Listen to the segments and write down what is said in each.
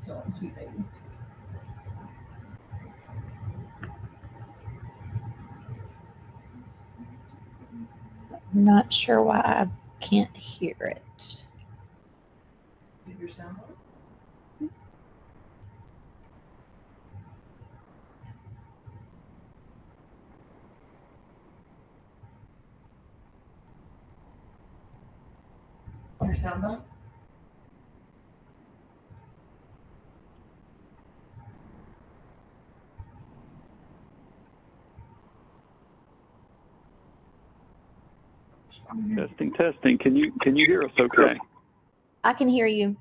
still on Sweet Baby. I'm not sure why I can't hear it. Did your sound on? Your sound on? Testing. Can you hear us okay? I can hear you.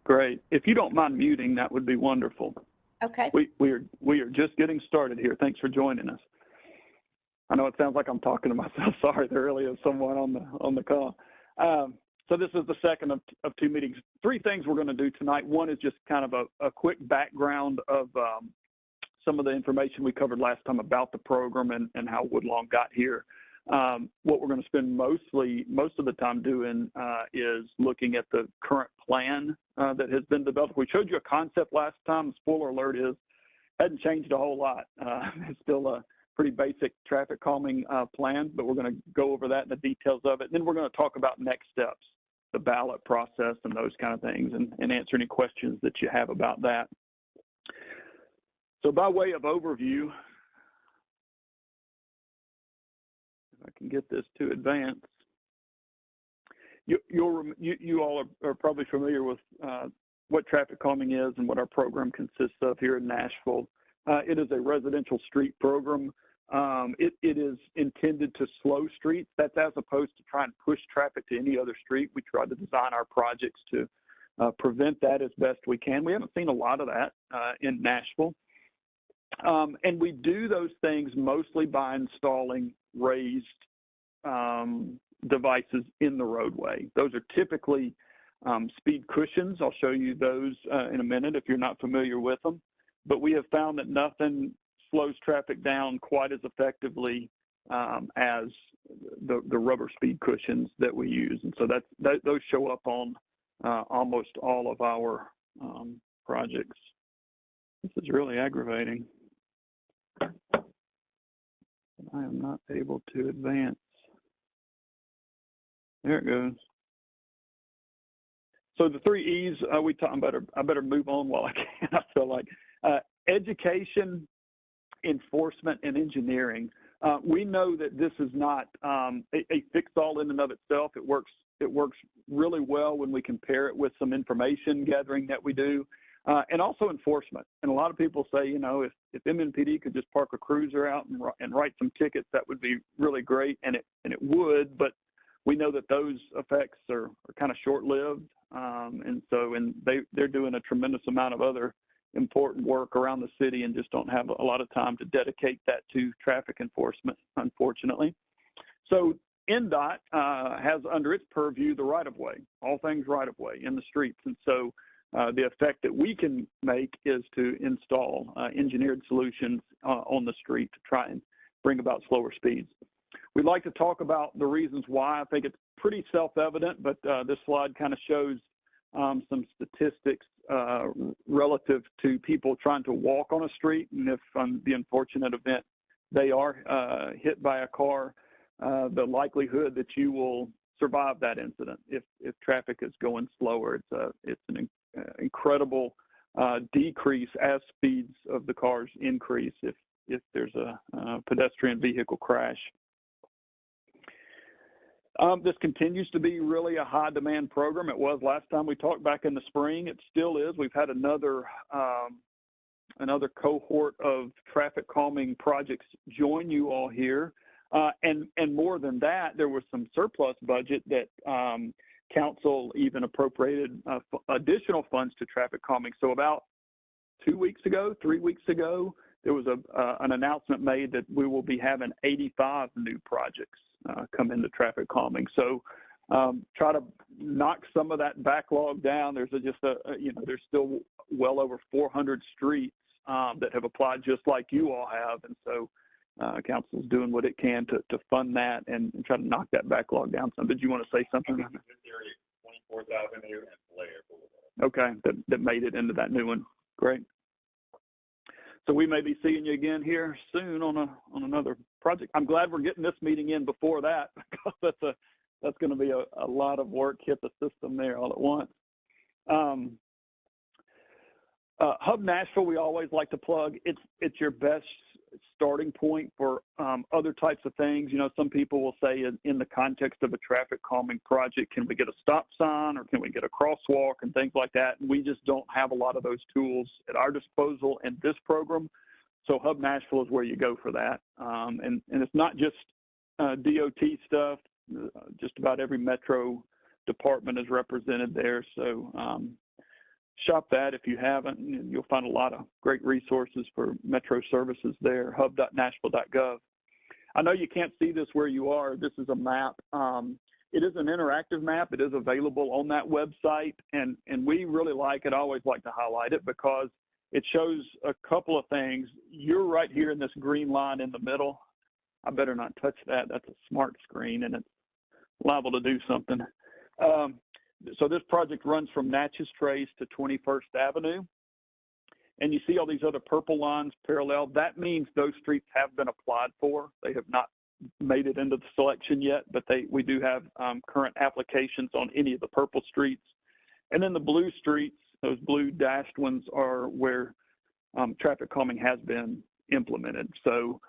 Great. If you don't mind muting, that would be wonderful. Okay. We are just getting started here. Thanks for joining us. I know it sounds like I'm talking to myself. Sorry, there really is someone on the call. So this is the second of two meetings. Three things we're going to do tonight. One is just kind of a quick background of some of the information we covered last time about the program and how Woodlawn got here. What we're going to spend most of the time doing is looking at the current plan that has been developed. We showed you a concept last time. Spoiler alert is, hadn't changed a whole lot. It's still a pretty basic traffic calming plan, but we're going to go over that and the details of it. Then we're going to talk about next steps, the ballot process and those kind of things, and answer any questions that you have about that. So by way of overview, if I can get this to advance, you all are probably familiar with what traffic calming is and what our program consists of here in Nashville. It is a residential street program. It is intended to slow streets. That's as opposed to try and push traffic to any other street. We try to design our projects to prevent that as best we can. We haven't seen a lot of that in Nashville. And we do those things mostly by installing raised devices in the roadway. Those are typically speed cushions. I'll show you those in a minute if you're not familiar with them. But we have found that nothing slows traffic down quite as effectively as the rubber speed cushions that we use. And so those show up on almost all of our projects. This is really aggravating. I am not able to advance. There it goes. So the three E's we talked about. I better move on while I can. I feel like education, enforcement, and engineering. We know that this is not a fix-all in and of itself. It works really well when we compare it with some information gathering that we do, and also enforcement. And a lot of people say, you know, if MNPD could just park a cruiser out and write some tickets, that would be really great, and it would. But we know that those effects are kind of short-lived, and they're doing a tremendous amount of other important work around the city and just don't have a lot of time to dedicate that to traffic enforcement, unfortunately. So NDOT has under its purview the right-of-way, all things right-of-way in the streets. And so the effect that we can make is to install engineered solutions on the street to try and bring about slower speeds. We'd like to talk about the reasons why. I think it's pretty self-evident, but this slide kind of shows some statistics relative to people trying to walk on a street, and if the unfortunate event they are hit by a car, the likelihood that you will survive that incident if traffic is going slower. It's an incredible decrease as speeds of the cars increase if there's a pedestrian vehicle crash. This continues to be really a high demand program. It was last time we talked back in the spring. It still is. We've had another cohort of traffic calming projects join you all here. And more than that, there was some surplus budget that council even appropriated additional funds to traffic calming. So about 3 weeks ago, there was an announcement made that we will be having 85 new projects come into traffic calming. So try to knock some of that backlog down. There's there's still well over 400 streets that have applied just like you all have. And so council's doing what it can to fund that and try to knock that backlog down some. Did you want to say something? This area, 24th Avenue and Blair Boulevard. Okay, that made it into that new one. Great. So we may be seeing you again here soon on another project. I'm glad we're getting this meeting in before that, because that's going to be a lot of work, hit the system there all at once. Hub Nashville, we always like to plug. It's your best starting point for other types of things. You know, some people will say in the context of a traffic calming project, can we get a stop sign or can we get a crosswalk and things like that? And we just don't have a lot of those tools at our disposal in this program. So Hub Nashville is where you go for that. And it's not just DOT stuff. Just about every metro department is represented there. So shop that if you haven't, and you'll find a lot of great resources for metro services there, hub.nashville.gov. I know you can't see this where you are. This is a map. It is an interactive map. It is available on that website, and we really like it. I always like to highlight it because it shows a couple of things. You're right here in this green line in the middle. I better not touch that. That's a smart screen, and it's liable to do something. So this project runs from Natchez Trace to 21st Avenue. And you see all these other purple lines parallel. That means those streets have been applied for. They have not made it into the selection yet, but we do have current applications on any of the purple streets. And then the blue streets, those blue dashed ones, are where traffic calming has been implemented. So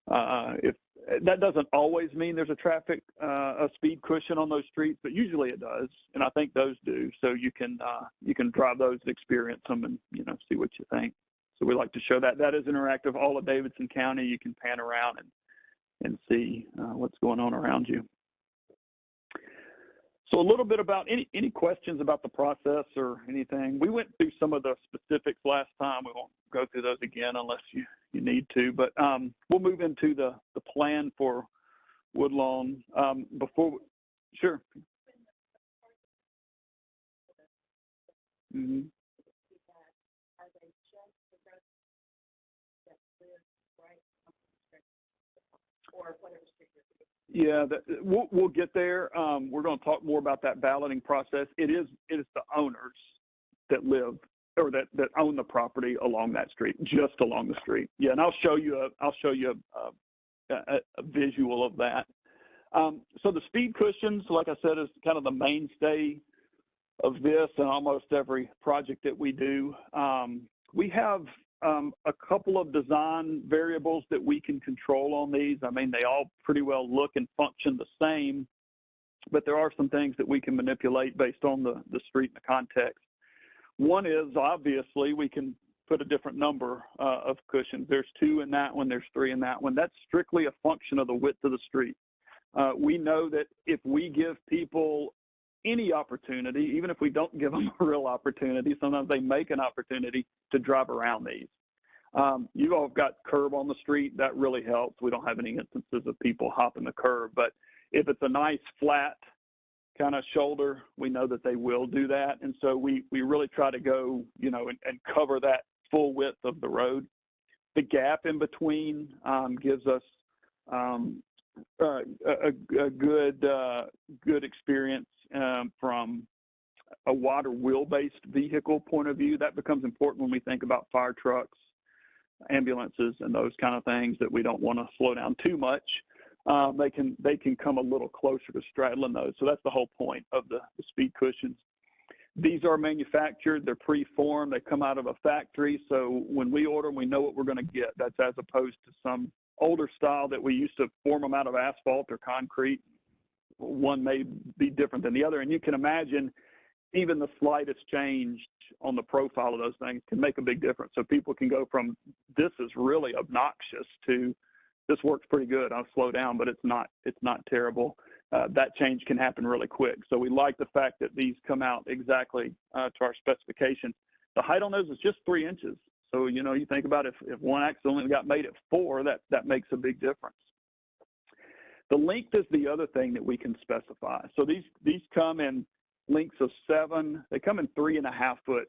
if that doesn't always mean there's a speed cushion on those streets, but usually it does, and I think those do. So you can drive those and experience them, and see what you think. So we like to show that. That is interactive. All of Davidson County, you can pan around and see what's going on around you. So a little bit about any questions about the process or anything. We went through some of the specifics last time. We won't go through those again unless you need to, but we'll move into the plan for Woodlawn. Sure. Mm-hmm. Yeah, we'll get there. We're going to talk more about that balloting process. It is the owners that live or that own the property along that street, just along the street. Yeah, and I'll show you a visual of that. So the speed cushions, like I said, is kind of the mainstay of this and almost every project that we do. We have a couple of design variables that we can control on these. I mean, they all pretty well look and function the same, but there are some things that we can manipulate based on the street and the context. One is, obviously, we can put a different number of cushions. There's 2 in that one, there's 3 in that one. That's strictly a function of the width of the street. We know that if we give people any opportunity, even if we don't give them a real opportunity, sometimes they make an opportunity to drive around these. You all have got curb on the street. That really helps. We don't have any instances of people hopping the curb, but if it's a nice flat kind of shoulder, we know that they will do that. And so we really try to go, and cover that full width of the road. The gap in between gives us a good experience from a water wheel-based vehicle point of view. That becomes important when we think about fire trucks, ambulances, and those kind of things that we don't want to slow down too much. They can come a little closer to straddling those. So that's the whole point of the speed cushions. These are manufactured, they're pre-formed, they come out of a factory. So when we order them, we know what we're going to get. That's as opposed to some older style that we used to form them out of asphalt or concrete. One may be different than the other. And you can imagine even the slightest change on the profile of those things can make a big difference. So people can go from this is really obnoxious to this works pretty good. I'll slow down, but it's not terrible. That change can happen really quick. So we like the fact that these come out exactly to our specifications. The height on those is just 3 inches. So, you think about if one axle only got made at 4, that makes a big difference. The length is the other thing that we can specify. So these come in lengths of 7. They come in 3.5-foot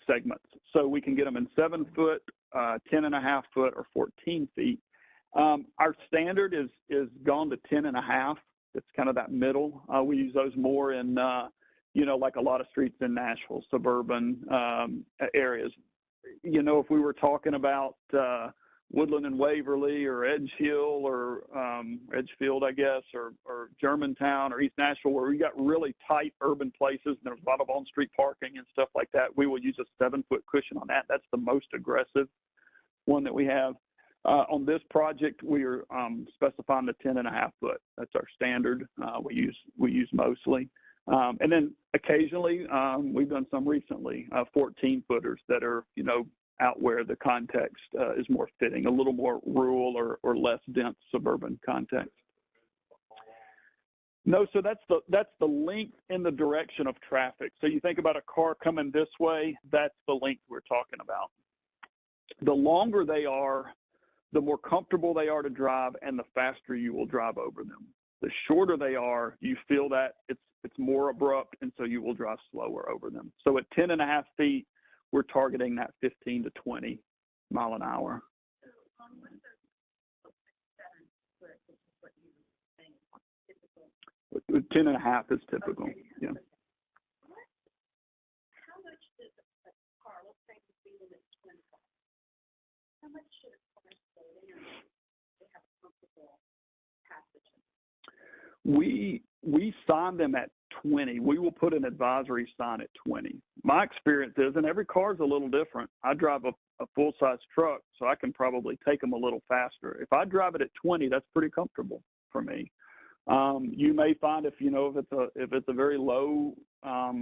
segments. So we can get them in 7 foot, 10.5 foot, or 14 feet. Our standard is gone to 10.5. It's kind of that middle. We use those more in you know, like a lot of streets in Nashville, suburban areas. You know, if we were talking about Woodlawn and Waverly or Edge Hill or Edgefield, I guess, or Germantown or East Nashville, where we got really tight urban places and there's a lot of on-street parking and stuff like that, we will use a 7-foot cushion on that. That's the most aggressive one that we have. On this project, we are specifying the 10.5 foot. That's our standard. We use mostly. And then occasionally, we've done some recently, 14 footers that are, you know, out where the context is more fitting, a little more rural or less dense suburban context. No, so that's the length in the direction of traffic. So you think about a car coming this way, that's the length we're talking about. The longer they are, the more comfortable they are to drive and the faster you will drive over them. The shorter they are, you feel that it's more abrupt, and so you will drive slower over them. So at 10.5 feet, we're targeting that 15 to 20 mile an hour. 10.5 is typical. Okay. Yeah. How much does a car, let's say the speed limit is 25, how much should a car slow down to have a comfortable passage? We sign them at 20. We will put an advisory sign at 20. My experience is, and every car is a little different. I drive a full-size truck, so I can probably take them a little faster. If I drive it at 20, that's pretty comfortable for me. You may find if it's a very low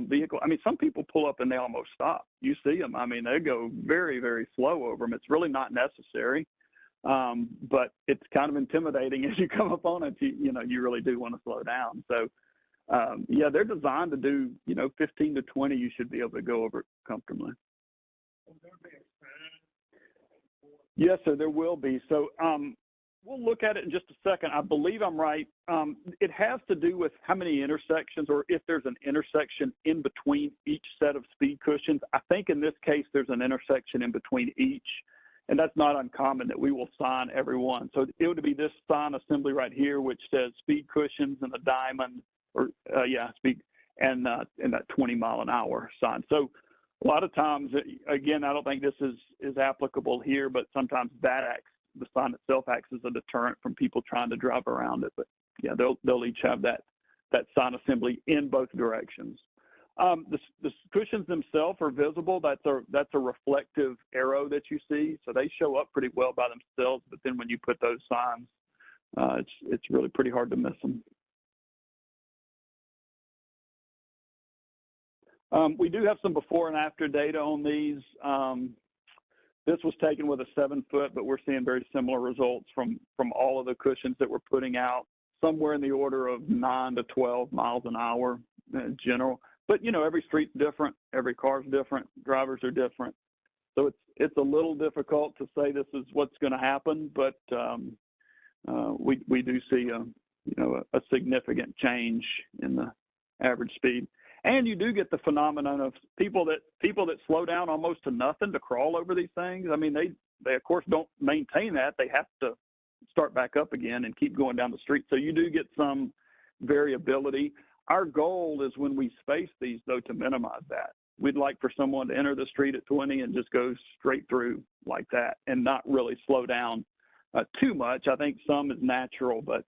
vehicle. I mean, some people pull up and they almost stop. You see them. I mean, they go very, very slow over them. It's really not necessary. But it's kind of intimidating as you come up on it. You really do want to slow down. So, yeah, they're designed to do, 15 to 20. You should be able to go over it comfortably. Yes, sir, there will be. So we'll look at it in just a second. I believe I'm right. It has to do with how many intersections or if there's an intersection in between each set of speed cushions. I think in this case, there's an intersection in between each. And that's not uncommon that we will sign every one. So it would be this sign assembly right here, which says speed cushions and the diamond, or speed, and that 20 mile an hour sign. So a lot of times, again, I don't think this is applicable here, but sometimes the sign itself acts as a deterrent from people trying to drive around it. But yeah, they'll each have that sign assembly in both directions. The cushions themselves are visible. That's a reflective arrow that you see. So they show up pretty well by themselves, but then when you put those signs, it's really pretty hard to miss them. We do have some before and after data on these. This was taken with a 7-foot, but we're seeing very similar results from all of the cushions that we're putting out, somewhere in the order of 9 to 12 miles an hour in general. But, every street's different, every car's different, drivers are different. So it's a little difficult to say this is what's going to happen, but we do see a significant change in the average speed. And you do get the phenomenon of people that slow down almost to nothing to crawl over these things. I mean, they of course don't maintain that. They have to start back up again and keep going down the street. So you do get some variability. Our goal is when we space these, though, to minimize that. We'd like for someone to enter the street at 20 and just go straight through like that and not really slow down too much. I think some is natural, but,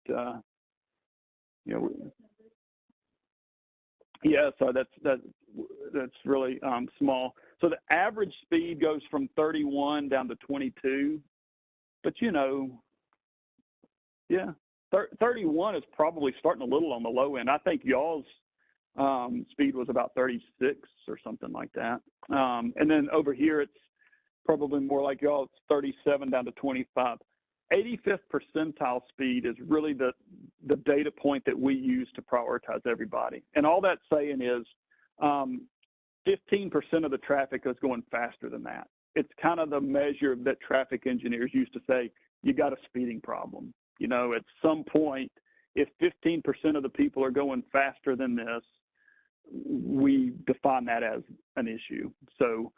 yeah, so that's really small. So the average speed goes from 31 down to 22, but, 31 is probably starting a little on the low end. I think y'all's speed was about 36 or something like that. And then over here, it's probably more like y'all, it's 37 down to 25. 85th percentile speed is really the data point that we use to prioritize everybody. And all that's saying is 15% of the traffic is going faster than that. It's kind of the measure that traffic engineers used to say, you got a speeding problem. At some point, if 15% of the people are going faster than this, we define that as an issue. So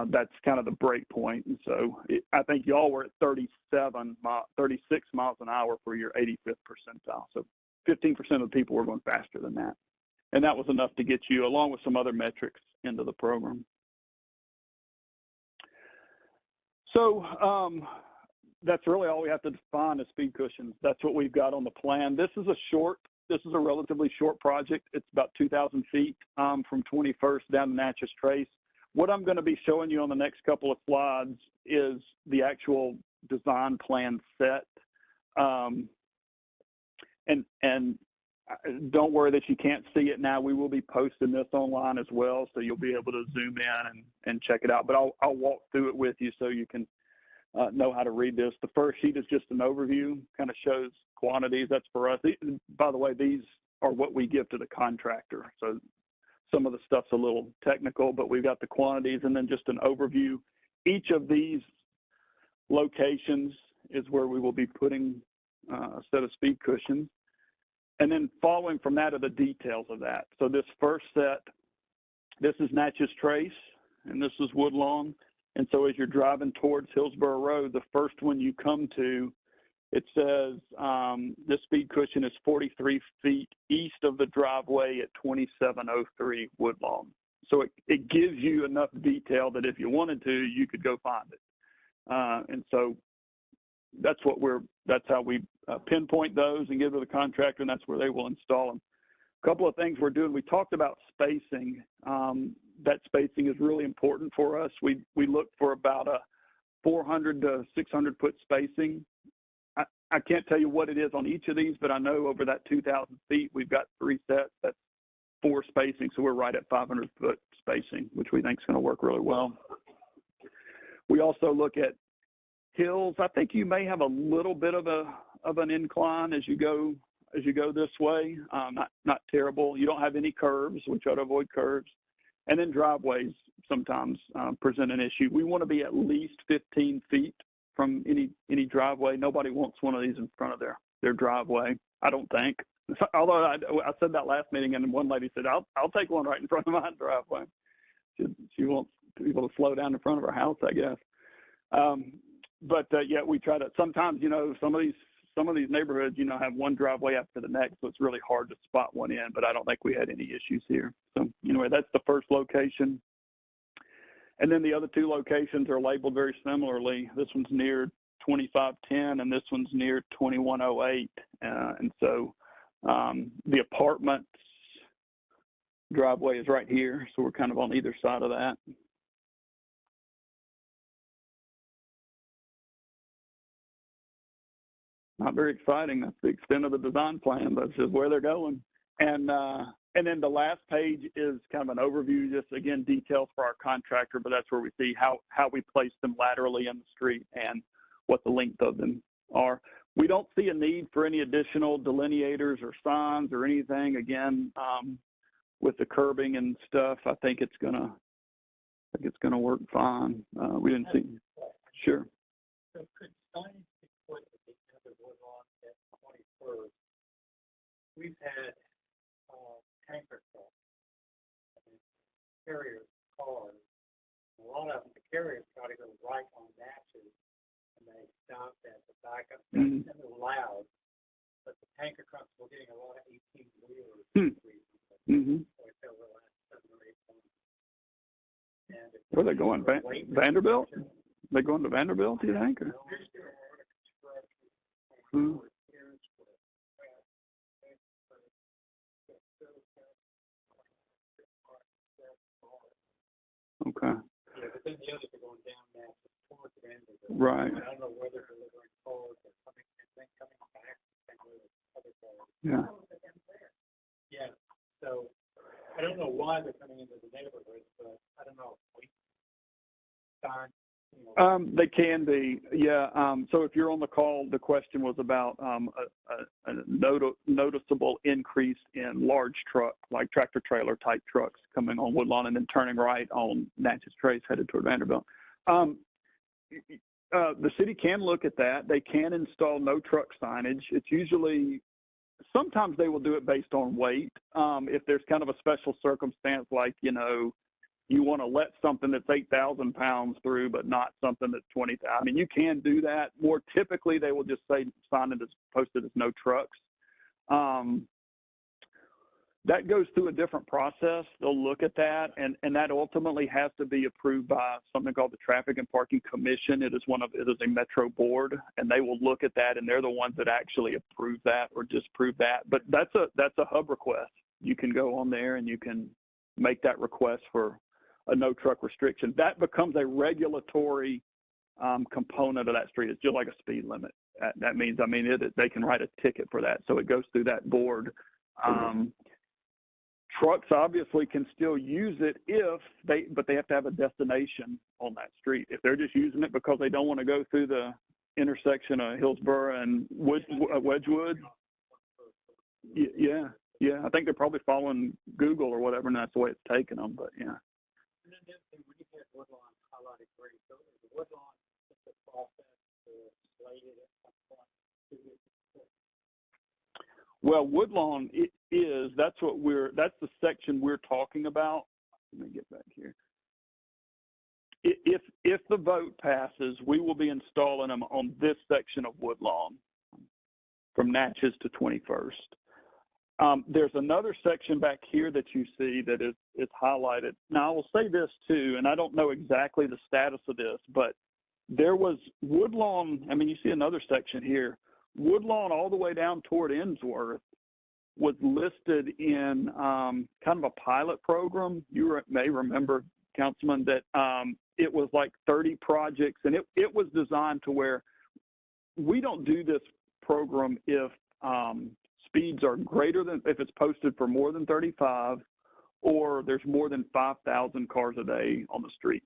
that's kind of the break point. And so I think y'all were at 36 miles an hour for your 85th percentile. So 15% of the people were going faster than that. And that was enough to get you, along with some other metrics, into the program. So that's really all we have to define as speed cushions. That's what we've got on the plan. This is a relatively short project. It's about 2,000 feet from 21st down to Natchez Trace. What I'm going to be showing you on the next couple of slides is the actual design plan set. And don't worry that you can't see it now. We will be posting this online as well, so you'll be able to zoom in and check it out. But I'll walk through it with you so you can know how to read this. The first sheet is just an overview, kind of shows quantities. That's for us. By the way, these are what we give to the contractor. So some of the stuff's a little technical, but we've got the quantities and then just an overview. Each of these locations is where we will be putting a set of speed cushions. And then following from that are the details of that. So this first set, this is Natchez Trace, and this is Woodlawn. And so as you're driving towards Hillsborough Road, the first one you come to, it says this speed cushion is 43 feet east of the driveway at 2703 Woodlawn. So it gives you enough detail that if you wanted to, you could go find it. And so that's how we pinpoint those and give to the contractor, and that's where they will install them. A couple of things we're doing. We talked about spacing. That spacing is really important for us. We look for about a 400 to 600 foot spacing. I can't tell you what it is on each of these, but I know over that 2,000 feet, we've got 3 sets. That's 4 spacing, so we're right at 500 foot spacing, which we think is going to work really well. We also look at hills. I think you may have a little bit of an incline as you go this way. Not terrible. You don't have any curves. We try to avoid curves. And then driveways sometimes present an issue. We want to be at least 15 feet from any driveway. Nobody wants one of these in front of their driveway, I don't think. Although I said that last meeting, and one lady said, I'll take one right in front of my driveway. She wants people to slow down in front of her house, I guess. But yeah, we try to. Sometimes, some of these neighborhoods, have one driveway after the next, so it's really hard to spot one in. But I don't think we had any issues here. So anyway, that's the first location. And then the other 2 locations are labeled very similarly. This one's near 2510, and this one's near 2108. And so the apartments driveway is right here, so we're kind of on either side of that. Not very exciting. That's the extent of the design plan, but it's just where they're going. And then the last page is kind of an overview, just again, details for our contractor, but that's where we see how we place them laterally in the street and what the length of them are. We don't see a need for any additional delineators or signs or anything. Again, with the curbing and stuff, I think it's gonna work fine. We didn't see. Sure. So could signage be put at the end of Woodlawn at 21st? We've had tanker trucks, carrier cars. A lot of them, the carriers try to go right on Natchez, and they stop at the backup. Mm-hmm. It's loud, but the tanker trucks were getting a lot of 18-wheelers. Mm-hmm. Over the last 7 or 8 months. And where are they going? Vanderbilt? They going to Vanderbilt, do you think? Or? Hmm. Okay. Yeah, but then the others are going down now towards Vanderbilt. Right. I don't know whether they're delivering cars or coming back and other cars. Yeah. Yeah. So I don't know why they're coming into the neighborhood, but I don't know. They can be, yeah. So if you're on the call, the question was about a noticeable increase in large truck, like tractor trailer type trucks coming on Woodlawn and then turning right on Natchez Trace headed toward Vanderbilt. The city can look at that. They can install no truck signage. It's usually, sometimes they will do it based on weight. If there's kind of a special circumstance, like, you want to let something that's 8,000 pounds through, but not something that's 20,000. I mean, you can do that. More typically, they will just say sign it as posted as no trucks. that goes through a different process. They'll look at that, and that ultimately has to be approved by something called the Traffic and Parking Commission. It is a metro board, and they will look at that, and they're the ones that actually approve that or disapprove that. But that's a hub request. You can go on there and you can make that request for a no truck restriction. That becomes a regulatory component of that street. It's just like a speed limit. That means, they can write a ticket for that. So it goes through that board. Trucks obviously can still use it but they have to have a destination on that street. If they're just using it because they don't want to go through the intersection of Hillsborough and Wedgwood, yeah, I think they're probably following Google or whatever, and that's the way it's taking them. But yeah. And then the other thing, when you had Woodlawn highlighted green, so is the Woodlawn just a process to slate it at some point to get to? Well, Woodlawn that's the section we're talking about. Let me get back here. If the vote passes, we will be installing them on this section of Woodlawn from Natchez to 21st. There's another section back here that you see that is highlighted. Now, I will say this too, and I don't know exactly the status of this, but there was Woodlawn. You see another section here. Woodlawn all the way down toward Ensworth was listed in kind of a pilot program. You may remember, Councilman, that it was like 30 projects, and it was designed to where we don't do this program if speeds are greater than, if it's posted for more than 35 or there's more than 5,000 cars a day on the street.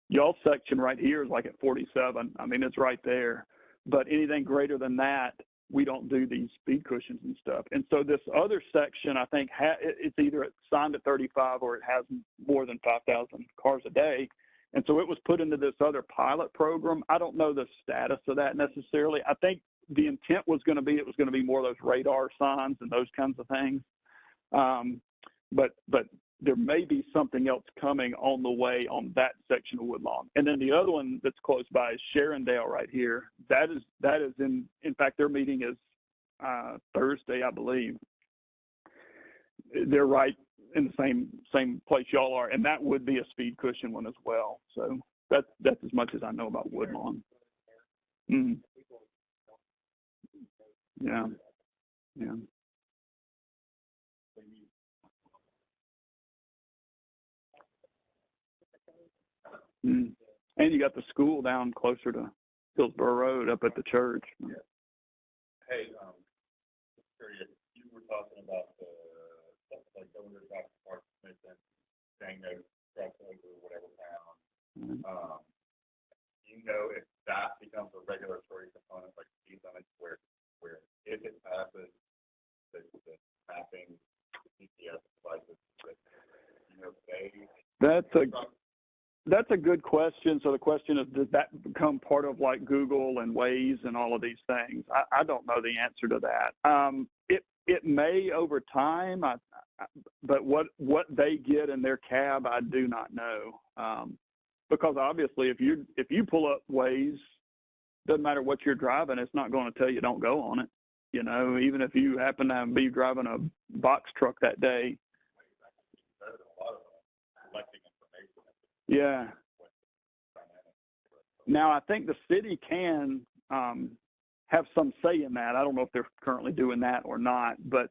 Y'all's section right here is like at 47. It's right there. But anything greater than that, we don't do these speed cushions and stuff. And so this other section, I think, it's either signed at 35 or it has more than 5,000 cars a day. And so it was put into this other pilot program. I don't know the status of that necessarily. I think the intent was going to be, it was going to be more of those radar signs and those kinds of things. But there may be something else coming on the way on that section of Woodlawn. And then the other one that's close by is Sharondale right here. That is in fact, their meeting is Thursday, I believe. They're right in the same place y'all are, and that would be a speed cushion one as well. So that's as much as I know about Woodlawn. Mm. Yeah. Mm. And you got the school down closer to Hillsborough Road up at the church. Yeah. Hey, just curious, you were talking about the stuff like over Dr. Mark Smith and saying no trucks over whatever town. Mm. If that becomes a regulatory component like speed limits where if it passes the mapping GPS devices That's a good question. So the question is, does that become part of like Google and Waze and all of these things? I don't know the answer to that. It may over time, but what they get in their cab, I do not know. Because obviously, if you pull up Waze, doesn't matter what you're driving, it's not going to tell you don't go on it. Even if you happen to be driving a box truck that day. Yeah. Now, I think the city can have some say in that. I don't know if they're currently doing that or not, but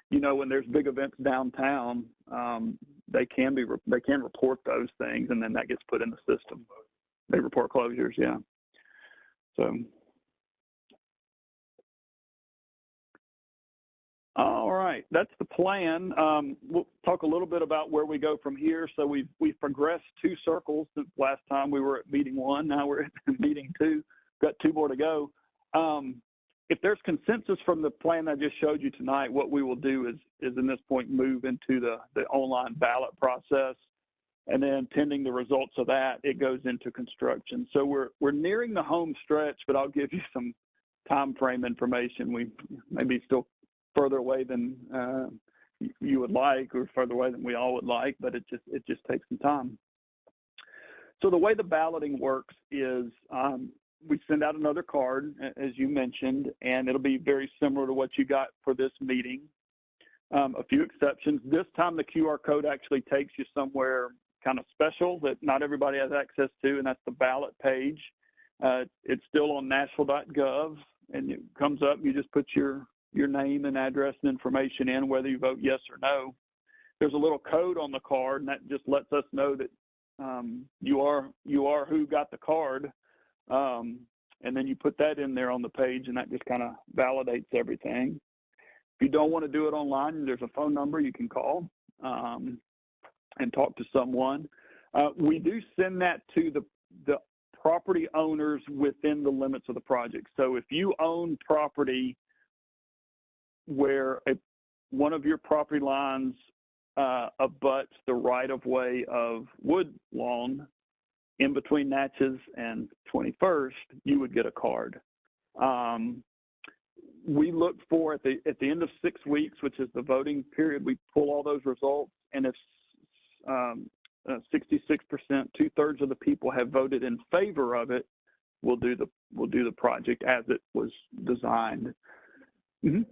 when there's big events downtown, they can report those things, and then that gets put in the system. They report closures, yeah. So. All right, that's the plan. We'll talk a little bit about where we go from here. So we've progressed 2 circles since last time we were at meeting 1. Now we're at meeting 2. Got 2 more to go. If there's consensus from the plan I just showed you tonight, what we will do is in this point move into the online ballot process, and then pending the results of that, it goes into construction. So we're nearing the home stretch, but I'll give you some time frame information. We may be still further away than you would like, or further away than we all would like, but it just takes some time. So the way the balloting works is we send out another card, as you mentioned, and it'll be very similar to what you got for this meeting. A few exceptions. This time the QR code actually takes you somewhere kind of special that not everybody has access to, and that's the ballot page. It's still on nashville.gov, and it comes up. You just put your name and address and information in, whether you vote yes or no. There's a little code on the card, and that just lets us know that you are who got the card. And then you put that in there on the page, and that just kind of validates everything. If you don't want to do it online, there's a phone number you can call and talk to someone. We do send that to the property owners within the limits of the project. So if you own property where one of your property lines abuts the right-of-way of Woodlawn in between Natchez and 21st, you would get a card. We look for at the end of 6 weeks, which is the voting period, we pull all those results, and if 66%, 2/3 of the people have voted in favor of it, we'll do the project as it was designed. Mm-hmm.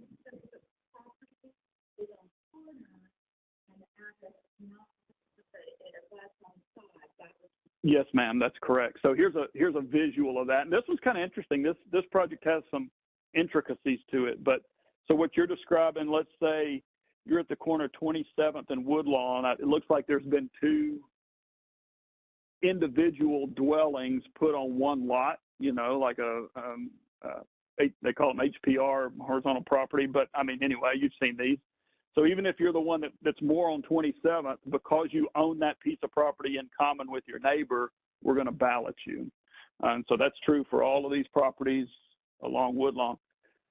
Yes, ma'am, that's correct. So here's a visual of that. And this was kind of interesting. This project has some intricacies to it. But so what you're describing, let's say you're at the corner 27th and Woodlawn. It looks like there's been 2 individual dwellings put on one lot, like they call them HPR, horizontal property. But I mean, anyway, you've seen these. So even if you're the one that's more on 27th, because you own that piece of property in common with your neighbor, we're going to ballot you. And so that's true for all of these properties along Woodlawn.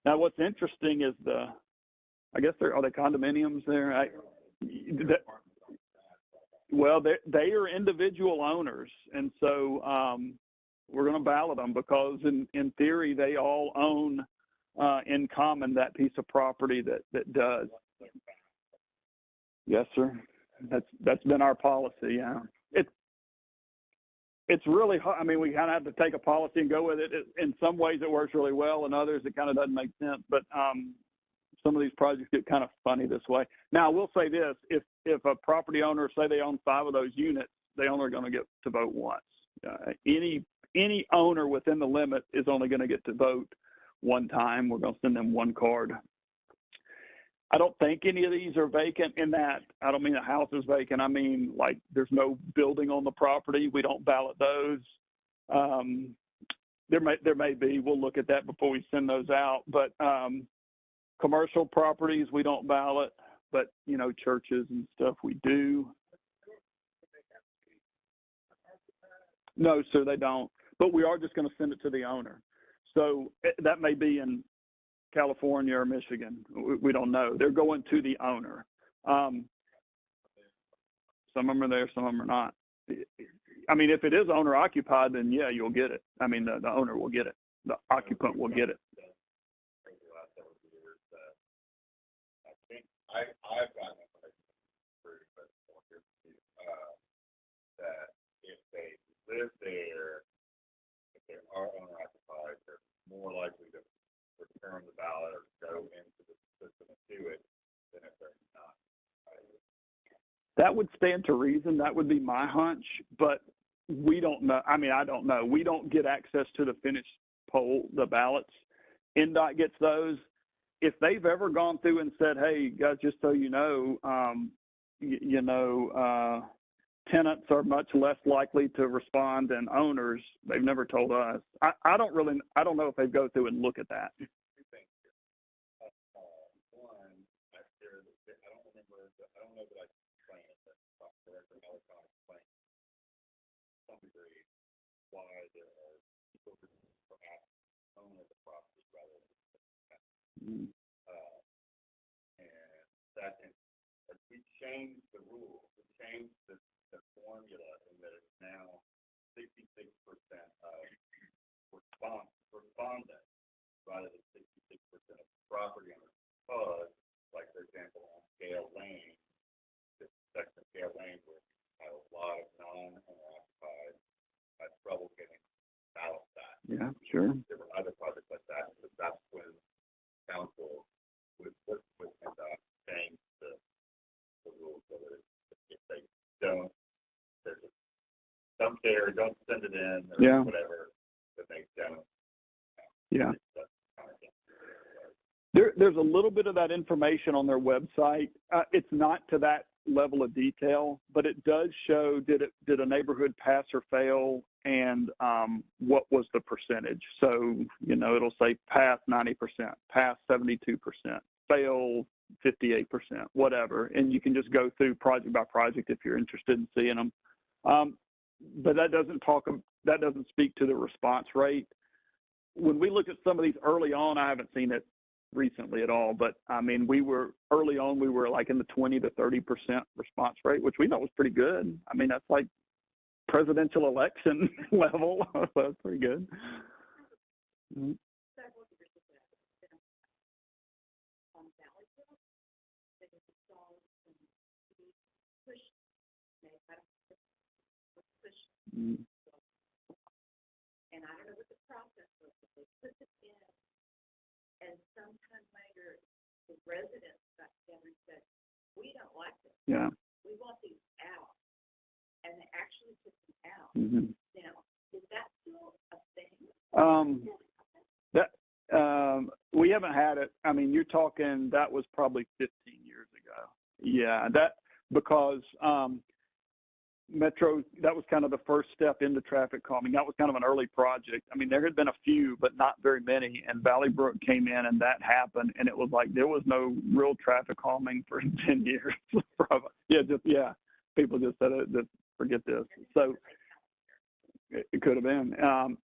Now, what's interesting is I guess are they condominiums there? Well, they are individual owners, and so we're going to ballot them because in theory they all own in common that piece of property that does. Yes, sir. That's been our policy. Yeah. It's really hard. I mean, we kind of have to take a policy and go with it. In some ways, it works really well. In others, it kind of doesn't make sense. But some of these projects get kind of funny this way. Now, I will say this: if a property owner, say they own 5 of those units, they only are going to get to vote once. Any owner within the limit is only going to get to vote one time. We're going to send them one card. I don't think any of these are vacant in that. I don't mean the house is vacant. I mean, like, there's no building on the property. We don't ballot those. There may be. We'll look at that before we send those out. But commercial properties, we don't ballot. But, churches and stuff, we do. No, sir, they don't. But we are just going to send it to the owner. So that may be in California or Michigan. We don't know. They're going to the owner. Some of them are there, some of them are not. I mean, if it is owner occupied, then yeah, you'll get it. I mean, the owner will get it. The occupant will get it. I think I've gotten information through, but that if they live there, if they are owner occupied, they're more likely to return the ballot or go into the system and do it than if they're not. That would stand to reason. That would be my hunch, but we don't know. I mean, I don't know. We don't get access to the finished poll, the ballots. NDOT gets those. If they've ever gone through and said, hey, guys, just so you know, tenants are much less likely to respond than owners, they've never told us. I don't know if they go through and look at that. One, I don't know that I can explain it, but Director Melicon explained to some degree why there are people who perhaps own the property rather than and second, we changed the rules, we changed the formula in that it's now 66% of respondents rather than 66% of property owners. Because, like for example, on Gale Lane, this section of Gale Lane where we have a lot of non-owner occupied, had trouble getting ballots back. Yeah, sure. There were other projects like that, but that's when council with NDOT changed care, don't send it in, or Yeah. whatever, that they don't. Yeah. That's kind of thing. There's a little bit of that information on their website. It's not to that level of detail, but it does show did a neighborhood pass or fail, and what was the percentage. So, you know, it'll say pass 90%, pass 72%, fail 58%, whatever. And you can just go through project by project if you're interested in seeing them. But that doesn't speak to the response rate. When we look at some of these early on, I haven't seen it recently at all, but I mean, early on, we were like in the 20 to 30% response rate, which we thought was pretty good. I mean, that's like presidential election level, so that's pretty good. Mm-hmm. Mm-hmm. And I don't know what the process was, but they put it in, and sometime later, the residents got together and said, we don't like this. Yeah. We want these out. And they actually took them out. Mm-hmm. Now, is that still a thing? We haven't had it. I mean, you're talking, that was probably 15 years ago. Yeah, because Metro, that was kind of the first step into traffic calming. That was kind of an early project. I mean, there had been a few, but not very many. And Valley Brook came in and that happened. And it was like, there was no real traffic calming for 10 years. People just said, forget this. So it could have been.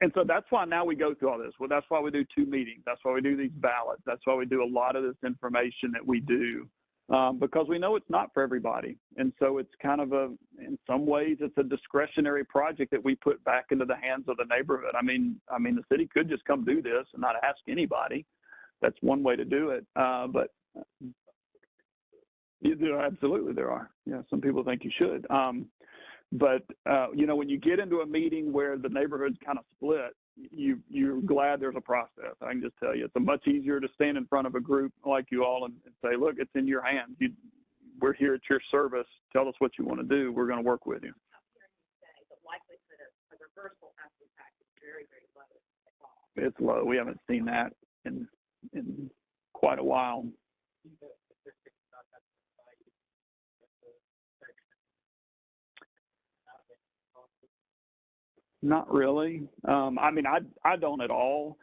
And so that's why now we go through all this. Well, that's why we do 2 meetings. That's why we do these ballots. That's why we do a lot of this information that we do. Because we know it's not for everybody. And so it's kind of in some ways, it's a discretionary project that we put back into the hands of the neighborhood. I mean, the city could just come do this and not ask anybody. That's one way to do it. But absolutely there are. Yeah, some people think you should. But you know, when you get into a meeting where the neighborhood's kind of split, you're glad there's a process. I can just tell you, it's much easier to stand in front of a group like you all and say, look, it's in your hands. We're here at your service. Tell us what you want to do. We're going to work with you. The likelihood of a reversal after the fact is very, very low. It's low. We haven't seen that in quite a while. Not really. I mean, I don't at all.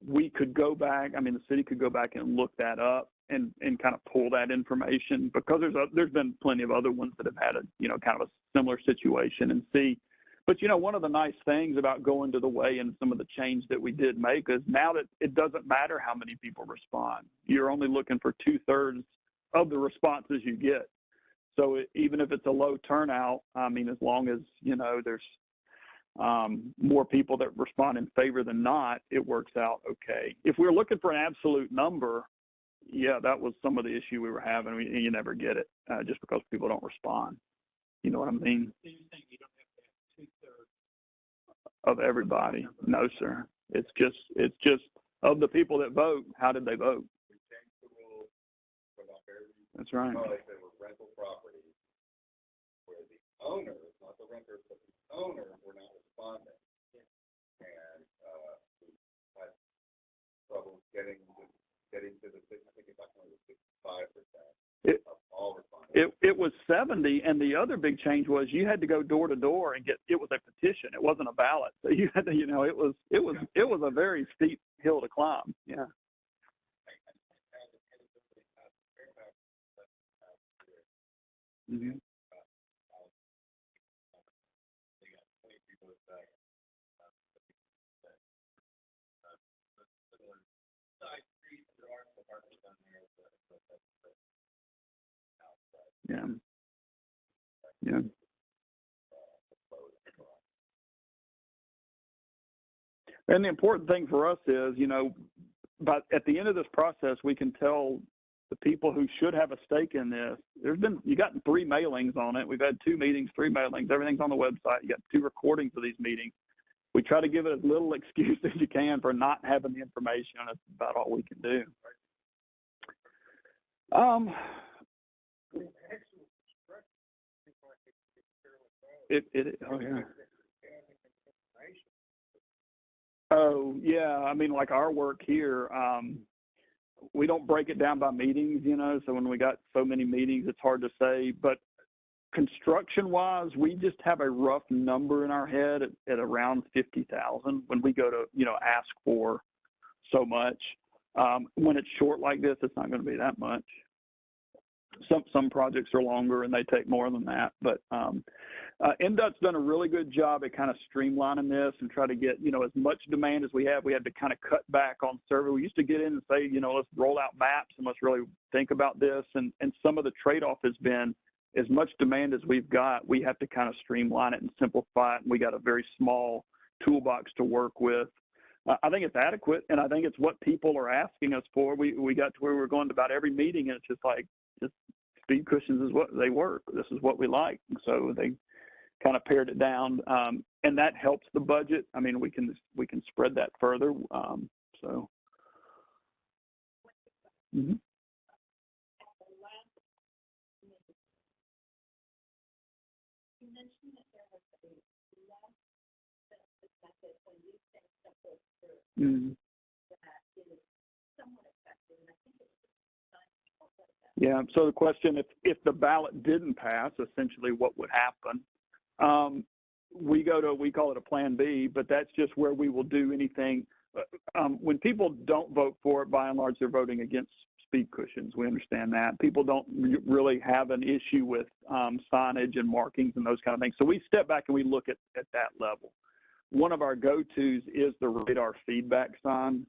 We could go back. I mean, the city could go back and look that up and kind of pull that information, because there's been plenty of other ones that have had kind of a similar situation and see. But, you know, one of the nice things about going to the way and some of the change that we did make is now that it doesn't matter how many people respond. You're only looking for 2/3 of the responses you get. So even if it's a low turnout, I mean, as long as, you know, there's more people that respond in favor than not, it works out okay. If we're looking for an absolute number, yeah, that was some of the issue we were having. You never get it just because people don't respond. You know what I mean? So you're saying you don't have to have 2/3 of everybody? No, sir. It's just of the people that vote. How did they vote? We changed the rules for that very reason. That's right. Because there were rental properties where the owners, not the renters, but the owners were not responding. And we had trouble getting to the, I think it's actually 65% of all respondents. It was 70, and the other big change was you had to go door to door and it was a petition. It wasn't a ballot. So you had to, you know, it was a very steep hill to climb. Yeah. Mm-hmm. Yeah. Yeah. And the important thing for us is, you know, but at the end of this process, we can tell the people who should have a stake in this. You got 3 mailings on it. We've had 2 meetings, 3 mailings. Everything's on the website. You got 2 recordings of these meetings. We try to give it as little excuse as you can for not having the information. That's about all we can do. Oh yeah. Oh, yeah. I mean, like our work here, we don't break it down by meetings, you know, so when we got so many meetings, it's hard to say. But construction-wise, we just have a rough number in our head at around 50,000 when we go to, you know, ask for so much. When it's short like this, it's not going to be that much. Some projects are longer and they take more than that, but NDOT's done a really good job at kind of streamlining this and try to get, you know, as much demand as we have. We had to kind of cut back on survey. We used to get in and say, you know, let's roll out maps and let's really think about this. And some of the trade-off has been as much demand as we've got, we have to kind of streamline it and simplify it. And we got a very small toolbox to work with. I think it's adequate, and I think it's what people are asking us for. We got to where we're going to about every meeting, and it's just like, just speed cushions is what they work. This is what we like. And so they kind of pared it down, and that helps the budget. I mean, we can spread that further. So. Mm-hmm. You mentioned that there was a less method when you think simple through that is somewhat effective, and I think it's yeah. So the question, if the ballot didn't pass, essentially what would happen? We call it a plan B, but that's just where we will do anything. When people don't vote for it, by and large, they're voting against speed cushions. We understand that. People don't really have an issue with signage and markings and those kind of things. So we step back and we look at that level. One of our go-tos is the radar feedback sign.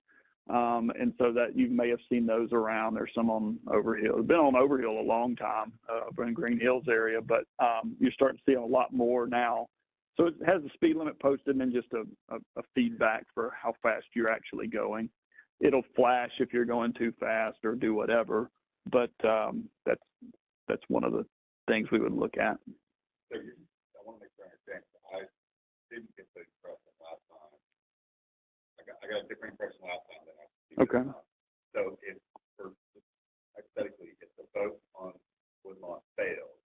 And so that you may have seen those around. There's some on Overhill. It's been on Overhill a long time, over in Green Hills area, but you're starting to see a lot more now. So it has the speed limit posted and then just a feedback for how fast you're actually going. It'll flash if you're going too fast or do whatever, but that's one of the things we would look at. So I want to make sure I understand. I didn't get the impression last time. I got a different impression last time than I did. Okay. So if, for hypothetically, if the vote on Woodlawn fails,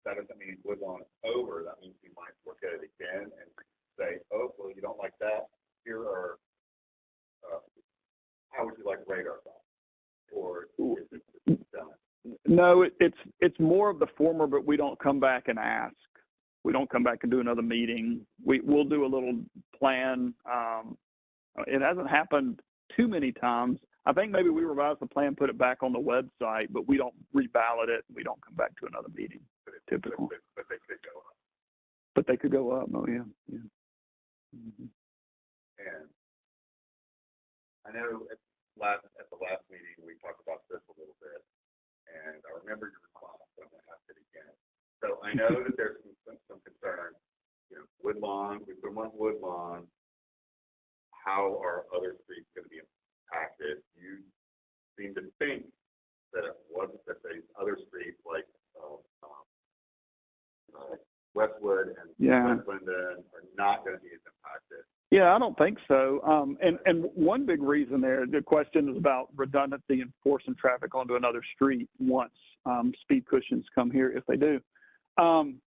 that doesn't mean Woodlawn is over. That means we might look at it again and say, oh, well, you don't like that. Here are, how would you like radar on? Or is it done? No, it's more of the former, but we don't come back and ask. We don't come back and do another meeting. We'll do a little plan. It hasn't happened too many times. I think maybe we revised the plan, put it back on the website, but we don't reballot it. We don't come back to another meeting. Typical. But they could go up. But they could go up. Oh yeah. And I know at the last meeting we talked about this a little bit, and I remember your response, but I'm going to ask it again. So I know that there's some concern. You know, Woodlawn, we put them on Woodlawn. How are other streets going to be impacted? You seem to think that it wasn't that these other streets like Westwood and West Linden are not going to be as impacted. Yeah, I don't think so. And one big reason there, the question is about redundancy and forcing traffic onto another street once speed cushions come here, if they do. One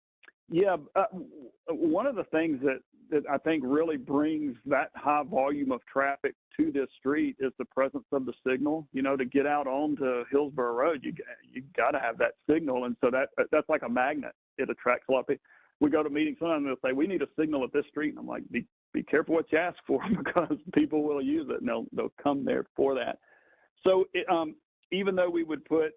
of the things that I think really brings that high volume of traffic to this street is the presence of the signal. You know, to get out onto Hillsborough Road, you got to have that signal, and so that's like a magnet. It attracts a lot of people. We go to meetings sometimes, they'll say, we need a signal at this street, and I'm like, be careful what you ask for, because people will use it, and they'll come there for that. So even though we would put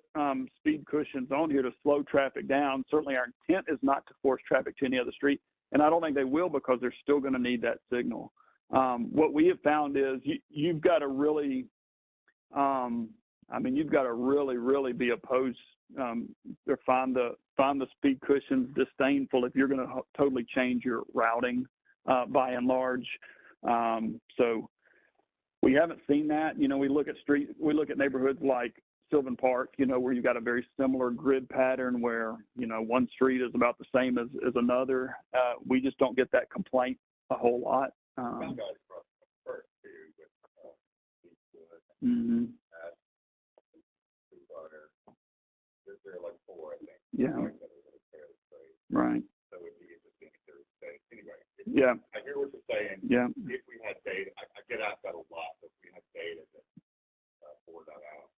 speed cushions on here to slow traffic down, certainly our intent is not to force traffic to any other street, and I don't think they will, because they're still going to need that signal. What we have found is you've got to really, you've got to really be opposed or find the speed cushions disdainful if you're going to totally change your routing by and large. So we haven't seen that. You know, we look at neighborhoods like Sylvan Park, you know, where you've got a very similar grid pattern where, you know, one street is about the same as another. We just don't get that complaint a whole lot. There are like 4, I think. Yeah. Right. Right. So it would be interesting if there was anyway. Yeah. I hear what you're saying. Yeah. if we had data, I get asked that a lot, but if we had data that bore that out.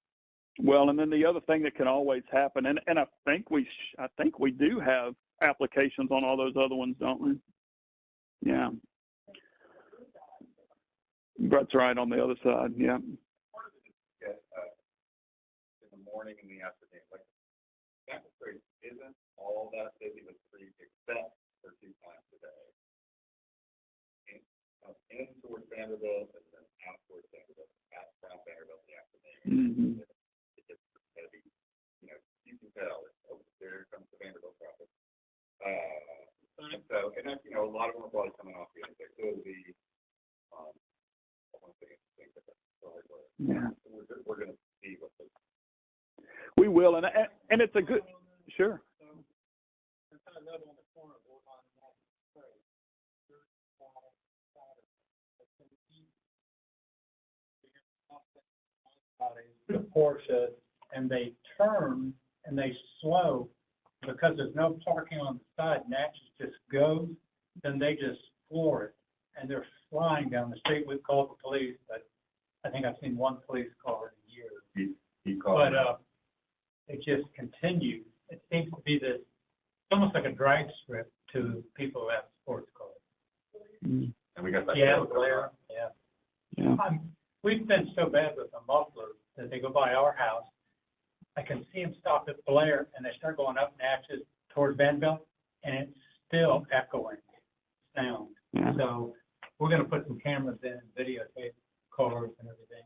Well, and then the other thing that can always happen, and I think we do have applications on all those other ones, don't we? Yeah. Brett's right on the other side. Yeah. Get in the morning and the afternoon. Like Nashville Street isn't all that busy with street except for 2 times a day. In towards Vanderbilt and then out towards Vanderbilt, out from Vanderbilt in the afternoon. Mm-hmm. It gets heavy. You know, you can tell it's there comes the Vanderbilt traffic. And so, and that's, you know, a lot of them are probably coming off the interstate. So the I want to say interesting, but that's the hard word. Yeah. We're going to see what the. We will, and it's a good. Sure. So, there's kind of another on the corner of Woodlawn and Nashville. The Porsche, and they turn and they slow because there's no parking on the side. Natchez just goes, then they just floor it, and they're flying down the street. We've called the police, but I think I've seen 1 police car in a year. He called. But it just continues. It seems to be this. It's almost like a drag strip to people who have sports cars. Mm-hmm. And we got that. Yeah, Blair. Yeah. Yeah. We've been so bad with the mufflers that they go by our house. I can see them stop at Blair and they start going up Natchez towards Vanderbilt, and it's still echoing sound. Yeah. So we're going to put some cameras in, videotape cars and everything.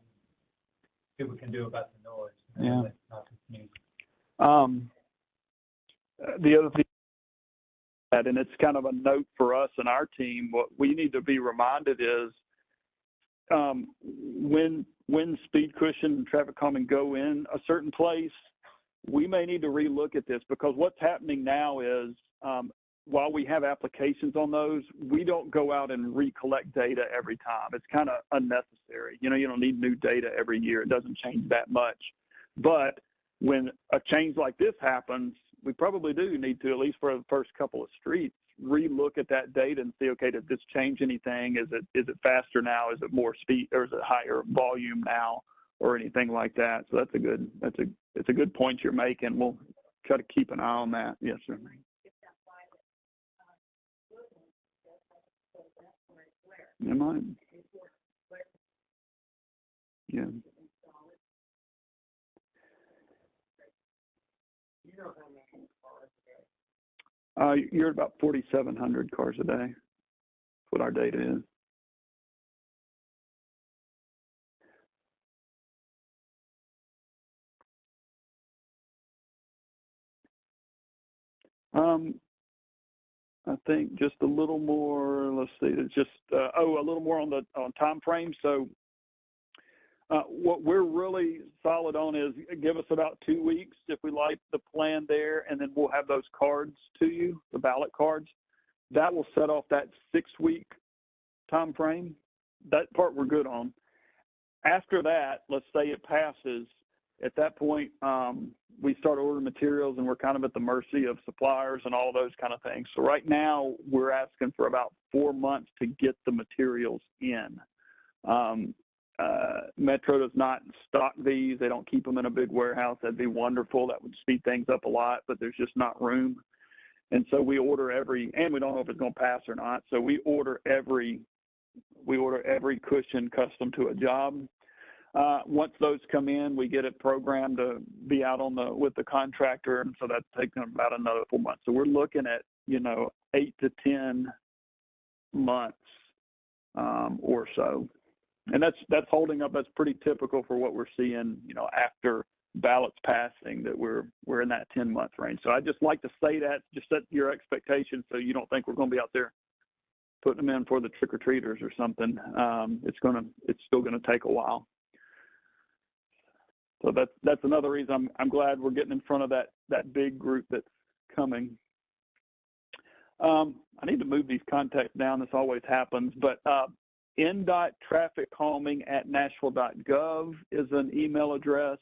See what we can do about the noise. Yeah. It's not confusing. The other thing, and it's kind of a note for us and our team, what we need to be reminded is when speed cushion and traffic calming go in a certain place, we may need to relook at this, because what's happening now is while we have applications on those, we don't go out and recollect data every time. It's kind of unnecessary. You know, you don't need new data every year. It doesn't change that much. But when a change like this happens, we probably do need to, at least for the first couple of streets, relook at that data and see, okay, did this change anything? Is it faster now? Is it more speed, or is it higher volume now, or anything like that? So it's a good point you're making. We'll try to keep an eye on that. Yes, sir. It might. Yeah. You're at about 4,700 cars a day. That's what our data is. I think just a little more. Let's see. It's just a little more on time frame. So what we're really solid on is give us about 2 weeks if we like the plan there, and then we'll have those cards to you, the ballot cards. That will set off that 6-week time frame. That part we're good on. After that, let's say it passes. At that point, we start ordering materials, and we're kind of at the mercy of suppliers and all those kind of things. So right now, we're asking for about 4 months to get the materials in. Metro does not stock these. They don't keep them in a big warehouse. That'd be wonderful. That would speed things up a lot, but there's just not room. And so we order and we don't know if it's going to pass or not. So we order every cushion custom to a job. Once those come in, we get it programmed to be out with the contractor. And so that's taking about another 4 months. So we're looking at, 8 to 10 months or so. And that's holding up. That's pretty typical for what we're seeing, after ballots passing, that we're in that 10-month range. So I just like to say that, just set your expectations so you don't think we're going to be out there putting them in for the trick-or-treaters or something. It's still going to take a while. So that's another reason I'm glad we're getting in front of that big group that's coming. I need to move these contacts down. This always happens, but NDOT traffic calming at nashville.gov is an email address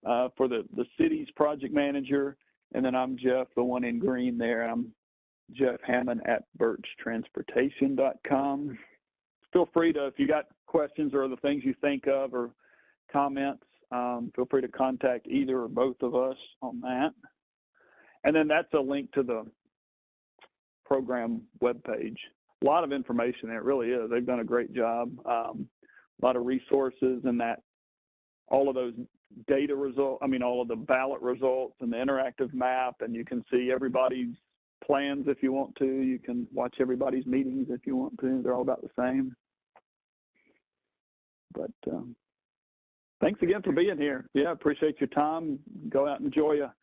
for the city's project manager. And then I'm Jeff, the one in green there. I'm Jeff Hammond at birchtransportation.com. feel free to, if you got questions or the things you think of or comments, feel free to contact either or both of us on that. And then that's a link to the program webpage. A lot of information there, it really is. They've done a great job. A lot of resources, and that all of those data results, all of the ballot results and the interactive map, and you can see everybody's plans if you want to. You can watch everybody's meetings if you want to. They're all about the same. But thanks again for being here. Yeah, appreciate your time. Go out and enjoy a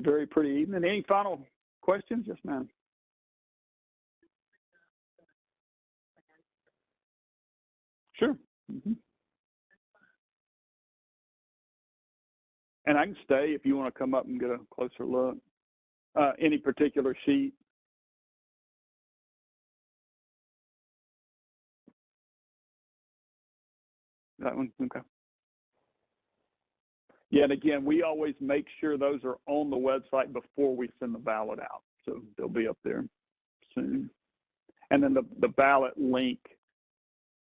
very pretty evening. Any final questions? Yes, ma'am. Sure. Mm-hmm. And I can stay if you want to come up and get a closer look. Any particular sheet? That one? Okay. Yeah, and again, we always make sure those are on the website before we send the ballot out. So they'll be up there soon. And then the ballot link,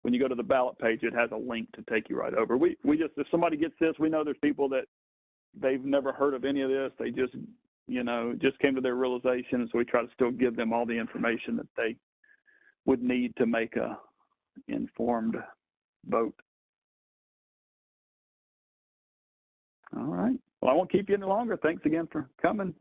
when you go to the ballot page, it has a link to take you right over. We just, if somebody gets this, we know there's people that they've never heard of any of this. They just, just came to their realization. So we try to still give them all the information that they would need to make a informed vote. All right. Well, I won't keep you any longer. Thanks again for coming.